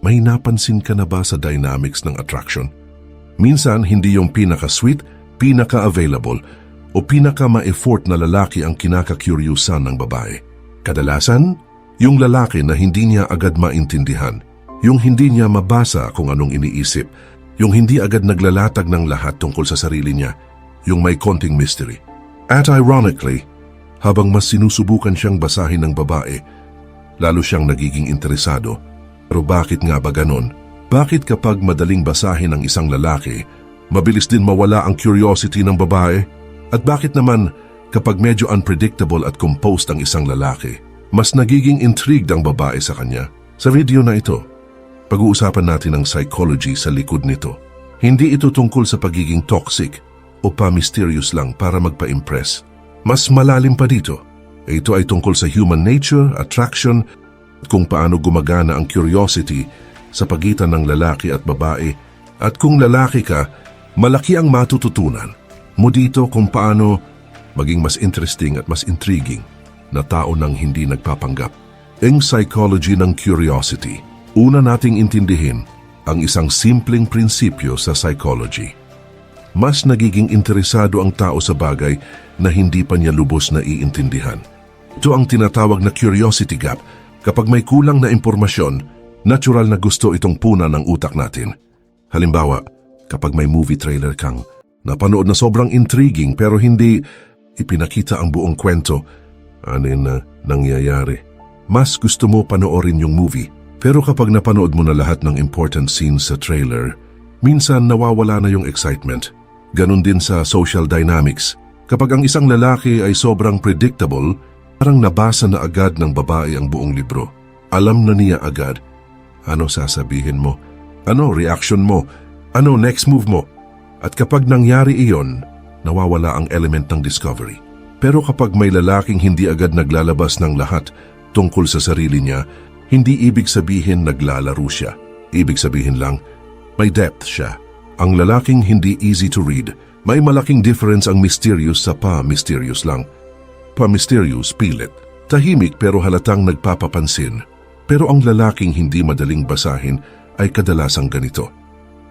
May napansin ka na ba sa dynamics ng attraction? Minsan, hindi yung pinaka-sweet, pinaka-available, o pinaka-ma-effort na lalaki ang kinaka-curiousan ng babae. Kadalasan, yung lalaki na hindi niya agad maintindihan, yung hindi niya mabasa kung anong iniisip, yung hindi agad naglalatag ng lahat tungkol sa sarili niya, yung may konting mystery. At ironically, habang mas sinusubukan siyang basahin ng babae, lalo siyang nagiging interesado. Pero bakit nga ba ganon? Bakit kapag madaling basahin ng isang lalaki, mabilis din mawala ang curiosity ng babae? At bakit naman kapag medyo unpredictable at composed ang isang lalaki, mas nagiging intrigued ang babae sa kanya? Sa video na ito, pag-uusapan natin ang psychology sa likod nito. Hindi ito tungkol sa pagiging toxic o pa-mysterious lang para magpa-impress. Mas malalim pa dito. Ito ay tungkol sa human nature, attraction, at kung paano gumagana ang curiosity sa pagitan ng lalaki at babae. At kung lalaki ka, malaki ang matututunan mo dito kung paano maging mas interesting at mas intriguing na tao nang hindi nagpapanggap. Ang psychology ng curiosity. Una nating intindihin ang isang simpleng prinsipyo sa psychology. Mas nagiging interesado ang tao sa bagay na hindi pa niya lubos na iintindihan. Ito ang tinatawag na curiosity gap. Kapag may kulang na impormasyon, natural na gusto itong puna ng utak natin. Halimbawa, kapag may movie trailer kang napanood na sobrang intriguing pero hindi ipinakita ang buong kwento, anin na nangyayari. Mas gusto mo panoorin yung movie. Pero kapag napanood mo na lahat ng important scenes sa trailer, minsan nawawala na yung excitement. Ganon din sa social dynamics. Kapag ang isang lalaki ay sobrang predictable, parang nabasa na agad ng babae ang buong libro. Alam na niya agad. Ano sasabihin mo? Ano reaction mo? Ano next move mo? At kapag nangyari iyon, nawawala ang element ng discovery. Pero kapag may lalaking hindi agad naglalabas ng lahat tungkol sa sarili niya, hindi ibig sabihin naglalaro siya. Ibig sabihin lang, may depth siya. Ang lalaking hindi easy to read, may malaking difference ang mysterious sa pa-mysterious lang. Pa-mysterious, pilit. Tahimik pero halatang nagpapapansin. Pero ang lalaking hindi madaling basahin ay kadalasang ganito.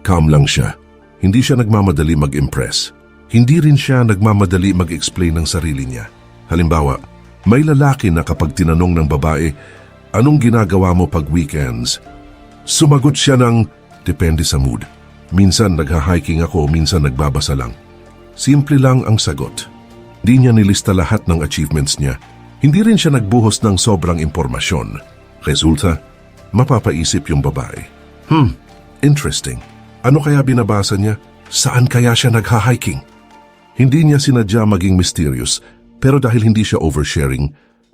Calm lang siya. Hindi siya nagmamadali mag-impress. Hindi rin siya nagmamadali mag-explain ng sarili niya. Halimbawa, may lalaki na kapag tinanong ng babae, anong ginagawa mo pag weekends? Sumagot siya ng, depende sa mood. Minsan nagha-hiking ako, minsan nagbabasa lang. Simple lang ang sagot. Hindi niya nilista lahat ng achievements niya. Hindi rin siya nagbuhos ng sobrang impormasyon. Resulta, mapapaisip yung babae. Interesting. Ano kaya binabasa niya? Saan kaya siya nagha-hiking? Hindi niya sinadya maging mysterious, pero dahil hindi siya oversharing,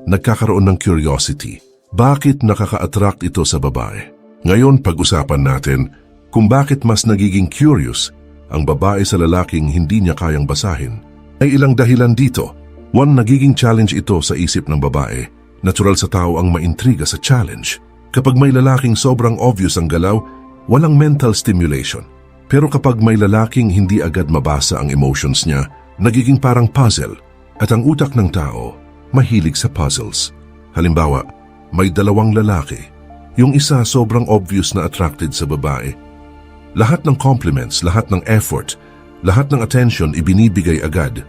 nagkakaroon ng curiosity. Bakit nakaka-attract ito sa babae? Ngayon pag-usapan natin kung bakit mas nagiging curious ang babae sa lalaking hindi niya kayang basahin. May ilang dahilan dito. One, nagiging challenge ito sa isip ng babae. Natural sa tao ang maintriga sa challenge. Kapag may lalaking sobrang obvious ang galaw, walang mental stimulation. Pero kapag may lalaking hindi agad mabasa ang emotions niya, nagiging parang puzzle. At ang utak ng tao, mahilig sa puzzles. Halimbawa, may dalawang lalaki. Yung isa sobrang obvious na attracted sa babae. Lahat ng compliments, lahat ng effort, lahat ng attention ibinibigay agad.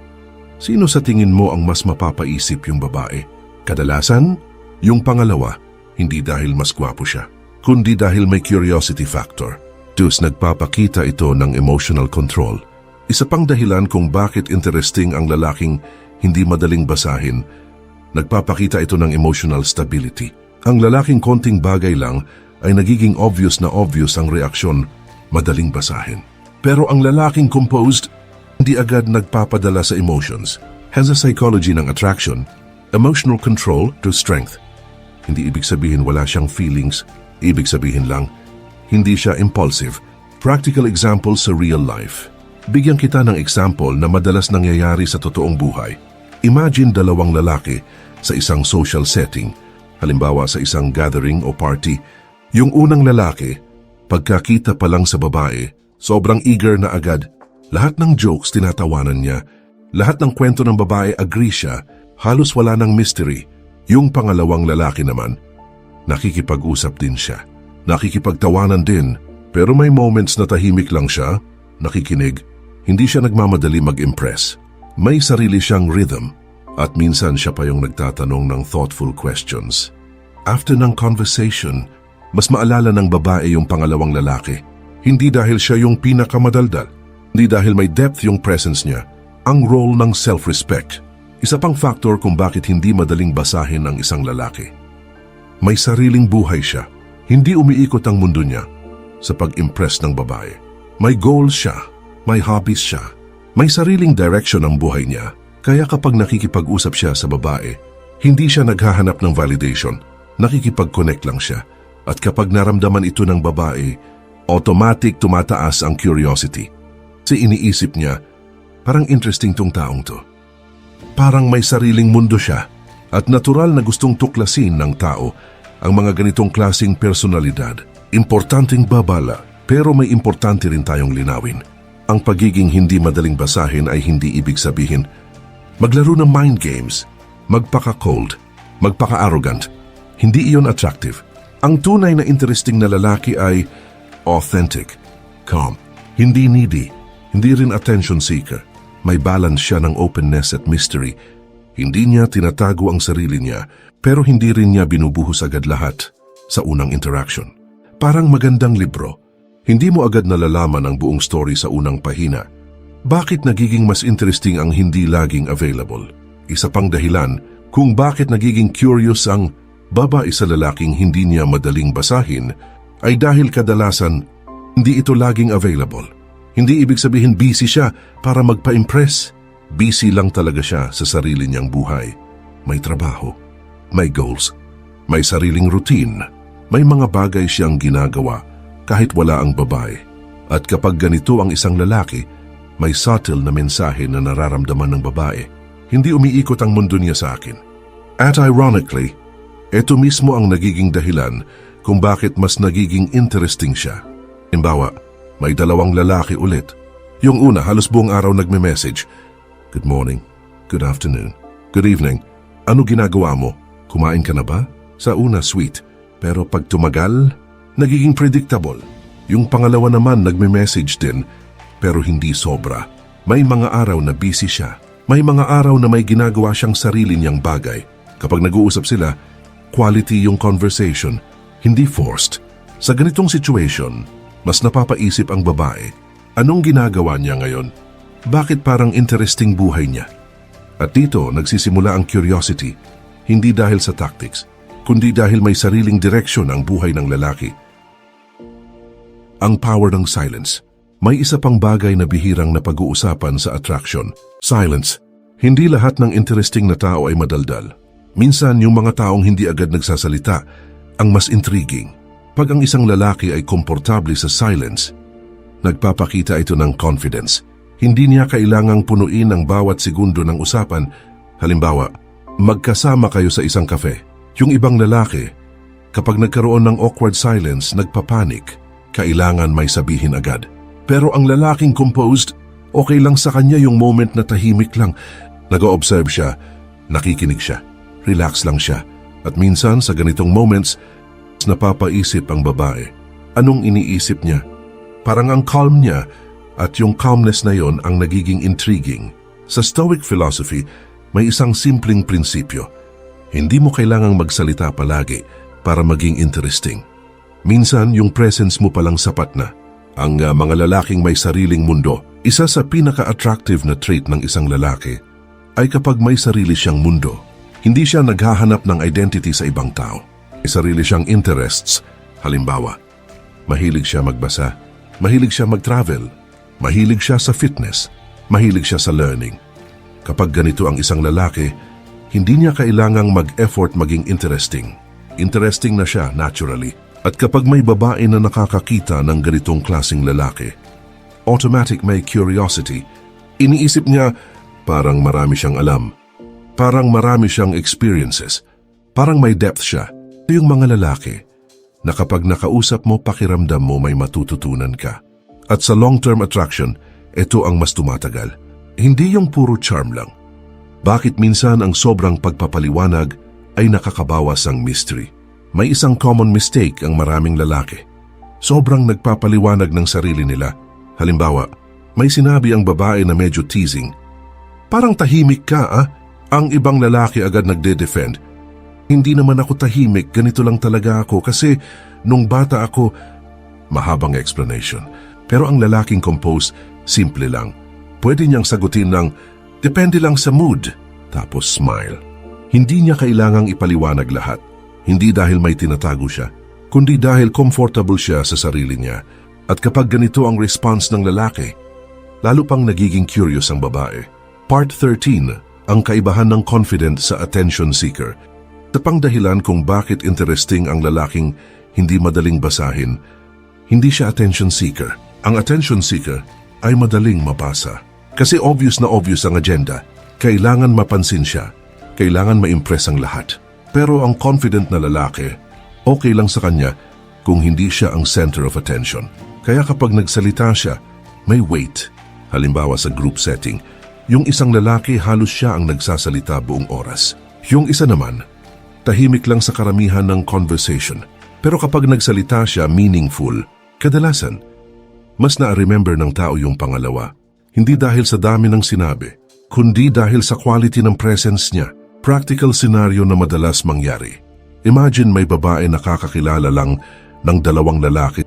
Sino sa tingin mo ang mas mapapaisip yung babae? Kadalasan, yung pangalawa, hindi dahil mas gwapo siya, kundi dahil may curiosity factor. Dus nagpapakita ito ng emotional control. Isa pang dahilan kung bakit interesting ang lalaking hindi madaling basahin, nagpapakita ito ng emotional stability. Ang lalaking konting bagay lang ay nagiging obvious na obvious ang reaksyon, madaling basahin. Pero ang lalaking composed, hindi agad nagpapadala sa emotions. Has a psychology ng attraction, emotional control to strength. Hindi ibig sabihin wala siyang feelings, ibig sabihin lang, hindi siya impulsive. Practical example sa real life. Bigyan kita ng example na madalas nangyayari sa totoong buhay. Imagine dalawang lalaki sa isang social setting, halimbawa sa isang gathering o party. Yung unang lalaki, pagkakita pa lang sa babae, sobrang eager na agad. Lahat ng jokes tinatawanan niya. Lahat ng kwento ng babae agree siya. Halos wala ng mystery. Yung pangalawang lalaki naman, nakikipag-usap din siya. nakikipagtawanan din, pero may moments na tahimik lang siya, nakikinig. Hindi siya nagmamadali mag-impress. May sarili siyang rhythm at minsan siya pa yung nagtatanong ng thoughtful questions. After ng conversation, mas maalala ng babae yung pangalawang lalaki. Hindi dahil siya yung pinakamadaldal, hindi dahil may depth yung presence niya, ang role ng self-respect. Isa pang factor kung bakit hindi madaling basahin ang isang lalaki. May sariling buhay siya. Hindi umiikot ang mundo niya sa pag-impress ng babae. May goals siya, may hobbies siya, may sariling direction ang buhay niya. Kaya kapag nakikipag-usap siya sa babae, hindi siya naghahanap ng validation, nakikipag-connect lang siya. At kapag naramdaman ito ng babae, automatic tumataas ang curiosity. Kasi iniisip niya, parang interesting tong taong to. Parang may sariling mundo siya at natural na gustong tuklasin ng tao ang mga ganitong klaseng personalidad. Importanteng babala, pero may importante rin tayong linawin. Ang pagiging hindi madaling basahin ay hindi ibig sabihin maglaro ng mind games, magpaka-cold, magpaka-arrogant. Hindi iyon attractive. Ang tunay na interesting na lalaki ay authentic, calm, hindi needy, hindi rin attention seeker. May balance siya ng openness at mystery. Hindi niya tinatago ang sarili niya, pero hindi rin niya binubuhos agad lahat sa unang interaction. Parang magandang libro. Hindi mo agad nalalaman ang buong story sa unang pahina. Bakit nagiging mas interesting ang hindi laging available? Isa pang dahilan kung bakit nagiging curious ang babae sa lalaking hindi niya madaling basahin ay dahil kadalasan hindi ito laging available. Hindi ibig sabihin busy siya para magpa-impress. Busy lang talaga siya sa sarili niyang buhay. May trabaho, may goals, may sariling routine, may mga bagay siyang ginagawa kahit wala ang babae. At kapag ganito ang isang lalaki, may subtle na mensahe na nararamdaman ng babae. Hindi umiikot ang mundo niya sa akin. At ironically, ito mismo ang nagiging dahilan kung bakit mas nagiging interesting siya. Halimbawa, may dalawang lalaki ulit. Yung una, halos buong araw nagme-message. Good morning, good afternoon, good evening. Ano ginagawa mo? Kumain ka na ba? Sa una, sweet. Pero pag tumagal, nagiging predictable. Yung pangalawa naman nagme-message din, pero hindi sobra. May mga araw na busy siya. May mga araw na may ginagawa siyang sarili niyang bagay. Kapag nag-uusap sila, quality yung conversation, hindi forced. Sa ganitong situation, mas napapaisip ang babae, anong ginagawa niya ngayon? Bakit parang interesting buhay niya? At dito nagsisimula ang curiosity, hindi dahil sa tactics, kundi dahil may sariling direksyon ang buhay ng lalaki. Ang power ng silence. May isa pang bagay na bihirang napag-uusapan sa attraction. Silence. Hindi lahat ng interesting na tao ay madaldal. Minsan yung mga taong hindi agad nagsasalita ang mas intriguing. Pag ang isang lalaki ay komportable sa silence, nagpapakita ito ng confidence. Hindi niya kailangang punuin ang bawat segundo ng usapan. Halimbawa, magkasama kayo sa isang kafe. Yung ibang lalaki, kapag nagkaroon ng awkward silence, nagpapanik. Kailangan may sabihin agad. Pero ang lalaking composed, okay lang sa kanya yung moment na tahimik lang. Nag-o-observe siya, nakikinig siya, relax lang siya. At minsan sa ganitong moments, napapaisip ang babae. Anong iniisip niya? Parang ang calm niya at yung calmness na yon ang nagiging intriguing. Sa Stoic philosophy, may isang simpleng prinsipyo. Hindi mo kailangang magsalita palagi para maging interesting. Minsan, yung presence mo palang sapat na. Ang mga lalaking may sariling mundo, isa sa pinaka-attractive na trait ng isang lalaki ay kapag may sarili siyang mundo. Hindi siya naghahanap ng identity sa ibang tao. May sarili siyang interests. Halimbawa, mahilig siya magbasa, mahilig siya mag-travel, mahilig siya sa fitness, mahilig siya sa learning. Kapag ganito ang isang lalaki, hindi niya kailangang mag-effort maging interesting. Interesting na siya naturally. At kapag may babae na nakakakita ng ganitong klaseng lalaki, automatic may curiosity. Iniisip niya, parang marami siyang alam. Parang marami siyang experiences. Parang may depth siya. Ito yung mga lalaki na kapag nakausap mo, pakiramdam mo may matututunan ka. At sa long-term attraction, ito ang mas tumatagal. Hindi yung puro charm lang. Bakit minsan ang sobrang pagpapaliwanag ay nakakabawas ang mystery? May isang common mistake ang maraming lalaki. Sobrang nagpapaliwanag ng sarili nila. Halimbawa, may sinabi ang babae na medyo teasing. Parang tahimik ka Ang ibang lalaki agad nagde-defend. Hindi naman ako tahimik, ganito lang talaga ako kasi nung bata ako, mahabang explanation. Pero ang lalaking composed, simple lang. Pwede niyang sagutin ng, depende lang sa mood, tapos smile. Hindi niya kailangang ipaliwanag lahat. Hindi dahil may tinatago siya, kundi dahil comfortable siya sa sarili niya. At kapag ganito ang response ng lalaki, lalo pang nagiging curious ang babae. Part 13, ang kaibahan ng confident sa attention seeker. Sa pangdahilan kung bakit interesting ang lalaking hindi madaling basahin, hindi siya attention seeker. Ang attention seeker ay madaling mabasa. Kasi obvious na obvious ang agenda. Kailangan mapansin siya. Kailangan ma-impress ang lahat. Pero ang confident na lalaki, okay lang sa kanya kung hindi siya ang center of attention. Kaya kapag nagsalita siya, may weight. Halimbawa sa group setting, yung isang lalaki halos siya ang nagsasalita buong oras. Yung isa naman, tahimik lang sa karamihan ng conversation. Pero kapag nagsalita siya meaningful, kadalasan, mas na-remember ng tao yung pangalawa. Hindi dahil sa dami ng sinabi, kundi dahil sa quality ng presence niya. Practical scenario na madalas mangyari. Imagine may babae nakakakilala lang ng 2 lalaki